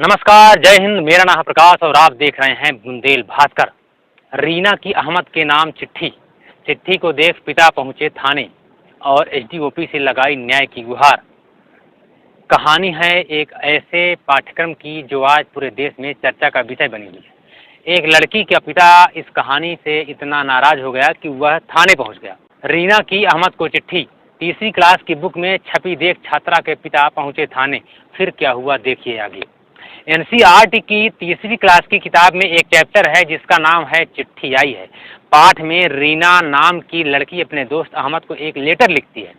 नमस्कार, जय हिंद। मेरा नाम है प्रकाश और आप देख रहे हैं बुंदेल भास्कर। रीना की अहमद के नाम चिट्ठी। चिट्ठी को देख पिता पहुंचे थाने और एसडीओपी से लगाई न्याय की गुहार। कहानी है एक ऐसे पाठ्यक्रम की जो आज पूरे देश में चर्चा का विषय बनी हुई है। एक लड़की का पिता इस कहानी से इतना नाराज हो गया कि वह थाने पहुंच गया। रीना की अहमद को चिट्ठी तीसरी क्लास की बुक में छपी देख छात्रा के पिता पहुंचे थाने। फिर क्या हुआ देखिए आगे। एनसीईआरटी की तीसरी क्लास की किताब में एक चैप्टर है जिसका नाम है चिट्ठी आई है। पाठ में रीना नाम की लड़की अपने दोस्त अहमद को एक लेटर लिखती है।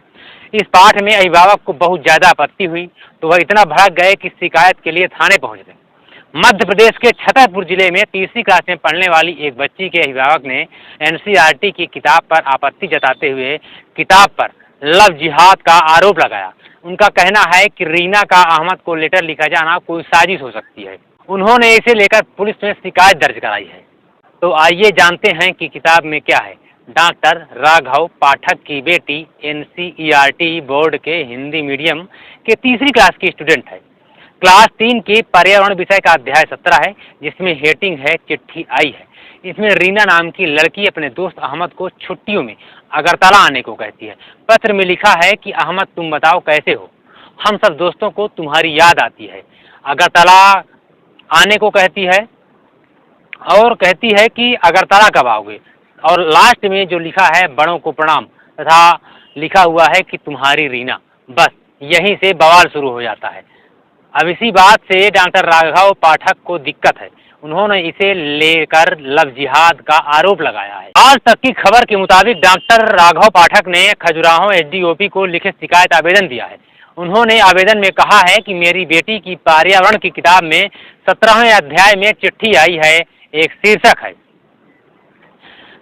इस पाठ में अभिभावक को बहुत ज्यादा आपत्ति हुई तो वह इतना भड़क गए कि शिकायत के लिए थाने पहुंच गए। मध्य प्रदेश के छतरपुर जिले में तीसरी क्लास में पढ़ने वाली एक बच्ची के अभिभावक ने एनसीईआरटी की किताब पर आपत्ति जताते हुए किताब पर लव जिहाद का आरोप लगाया। उनका कहना है कि रीना का अहमद को लेटर लिखा जाना कोई साजिश हो सकती है। उन्होंने इसे लेकर पुलिस में शिकायत दर्ज कराई है। तो आइए जानते हैं कि किताब में क्या है। डॉक्टर राघव पाठक की बेटी एनसीईआरटी बोर्ड के हिंदी मीडियम के तीसरी क्लास की स्टूडेंट है। क्लास 3 के पर्यावरण विषय का अध्याय 17 है जिसमें हेडिंग है चिट्ठी आई है। इसमें रीना नाम की लड़की अपने दोस्त अहमद को छुट्टियों में अगरतला आने को कहती है। पत्र में लिखा है कि अहमद तुम बताओ कैसे हो, हम सब दोस्तों को तुम्हारी याद आती है। अगरतला आने को कहती है और कहती है कि अगरतला कब आओगे। और लास्ट में जो लिखा है बड़ों को प्रणाम तथा लिखा हुआ है कि तुम्हारी रीना। बस यहीं से बवाल शुरू हो जाता है। अब इसी बात से डॉक्टर राघव पाठक को दिक्कत है। उन्होंने इसे लेकर लव जिहाद का आरोप लगाया है। आज तक की खबर के मुताबिक डॉक्टर राघव पाठक ने खजुराहो एसडीओपी को लिखित शिकायत आवेदन दिया है। उन्होंने आवेदन में कहा है कि मेरी बेटी की पर्यावरण की किताब में 17वें अध्याय में चिट्ठी आई है एक शीर्षक है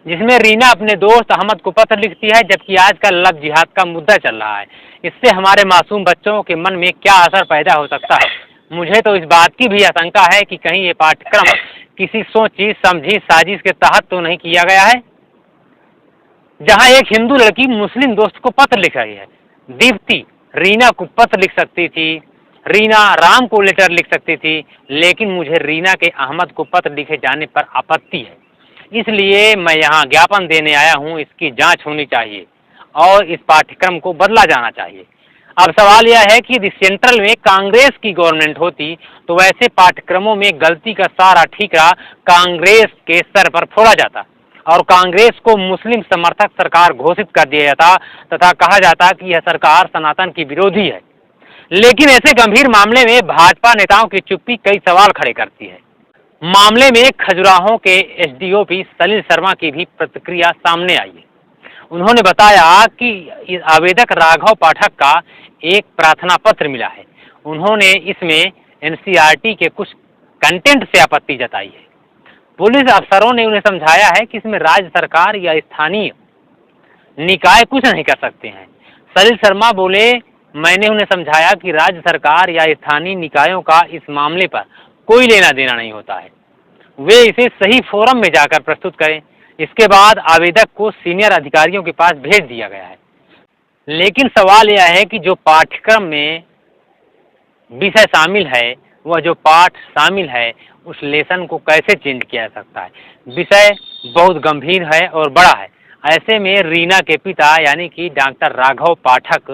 जिसमें रीना अपने दोस्त अहमद को पत्र लिखती है, जबकि आजकल लव जिहाद का मुद्दा चल रहा है। इससे हमारे मासूम बच्चों के मन में क्या असर पैदा हो सकता है। मुझे तो इस बात की भी आशंका है कि कहीं ये पाठ्यक्रम किसी सोची समझी साजिश के तहत तो नहीं किया गया है, जहां एक हिंदू लड़की मुस्लिम दोस्त को पत्र लिख रही है। दीप्ति रीना को पत्र लिख सकती थी, रीना राम को लेटर लिख सकती थी, लेकिन मुझे रीना के अहमद को पत्र लिखे जाने पर आपत्ति है। इसलिए मैं यहाँ ज्ञापन देने आया हूँ। इसकी जांच होनी चाहिए और इस पाठ्यक्रम को बदला जाना चाहिए। अब सवाल यह है कि यदि सेंट्रल में कांग्रेस की गवर्नमेंट होती तो वैसे पाठ्यक्रमों में गलती का सारा ठीकरा कांग्रेस के सर पर फोड़ा जाता और कांग्रेस को मुस्लिम समर्थक सरकार घोषित कर दिया जाता तथा कहा जाता कि यह सरकार सनातन की विरोधी है। लेकिन ऐसे गंभीर मामले में भाजपा नेताओं की चुप्पी कई सवाल खड़े करती है। मामले में खजुराहो के एसडीओपी सलिल शर्मा की भी प्रतिक्रिया सामने आई है। उन्होंने बताया कि आवेदक राघव पाठक का एक प्रार्थना पत्र मिला है। उन्होंने इसमें एनसीईआरटी के कुछ कंटेंट से आपत्ति जताई है। पुलिस अफसरों ने उन्हें समझाया है कि इसमें राज्य सरकार या स्थानीय निकाय कुछ नहीं कर सकते हैं। सलिल शर्मा बोले, मैंने उन्हें समझाया कि राज्य सरकार या स्थानीय निकायों का इस मामले पर कोई लेना देना नहीं होता है, वे इसे सही फोरम में जाकर प्रस्तुत करें। इसके बाद आवेदक को सीनियर अधिकारियों के पास भेज दिया गया है। लेकिन सवाल यह है कि जो पाठ्यक्रम में विषय शामिल है, वह जो पाठ शामिल है, उस लेसन को कैसे चेंज किया जा सकता है। विषय बहुत गंभीर है और बड़ा है। ऐसे में रीना के पिता यानी कि डॉक्टर राघव पाठक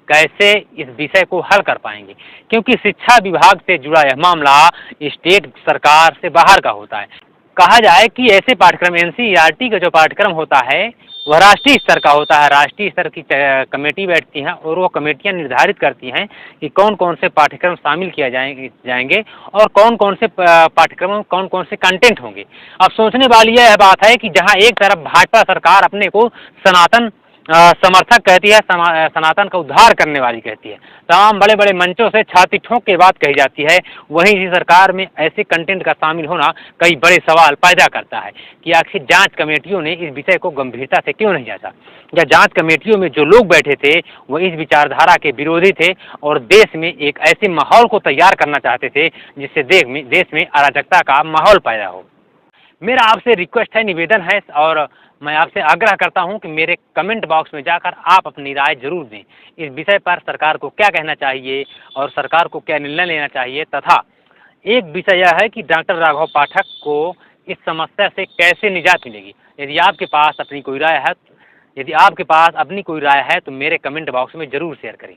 कैसे इस विषय को हल कर पाएंगे, क्योंकि शिक्षा विभाग से जुड़ा यह मामला स्टेट सरकार से बाहर का होता है। कहा जाए कि ऐसे पाठ्यक्रम एनसीईआरटी का जो पाठ्यक्रम होता है वह राष्ट्रीय स्तर का होता है। राष्ट्रीय स्तर की कमेटी बैठती हैं और वो कमेटियां निर्धारित करती हैं कि कौन कौन से पाठ्यक्रम शामिल किया जाएंगे और कौन कौन से पाठ्यक्रम में कौन कौन से कंटेंट होंगे। अब सोचने वाली यह बात है कि जहां एक तरफ भाजपा सरकार अपने को सनातन समर्थक कहती है, सनातन का उद्धार करने वाली कहती है, तमाम बड़े बड़े मंचों से छाती ठोक के बात कही जाती है, वहीं इसी सरकार में ऐसे कंटेंट का शामिल होना कई बड़े सवाल पैदा करता है कि आखिर जांच कमेटियों ने इस विषय को गंभीरता से क्यों नहीं जांचा, या जांच कमेटियों में जो लोग बैठे थे वह इस विचारधारा के विरोधी थे और देश में एक ऐसे माहौल को तैयार करना चाहते थे जिससे देश में अराजकता का माहौल पैदा हो। मेरा आपसे रिक्वेस्ट है, निवेदन है और मैं आपसे आग्रह करता हूं कि मेरे कमेंट बॉक्स में जाकर आप अपनी राय जरूर दें। इस विषय पर सरकार को क्या कहना चाहिए और सरकार को क्या निर्णय लेना चाहिए, तथा एक विषय यह है कि डॉक्टर राघव पाठक को इस समस्या से कैसे निजात मिलेगी। यदि आपके पास अपनी कोई राय है तो मेरे कमेंट बॉक्स में ज़रूर शेयर करें।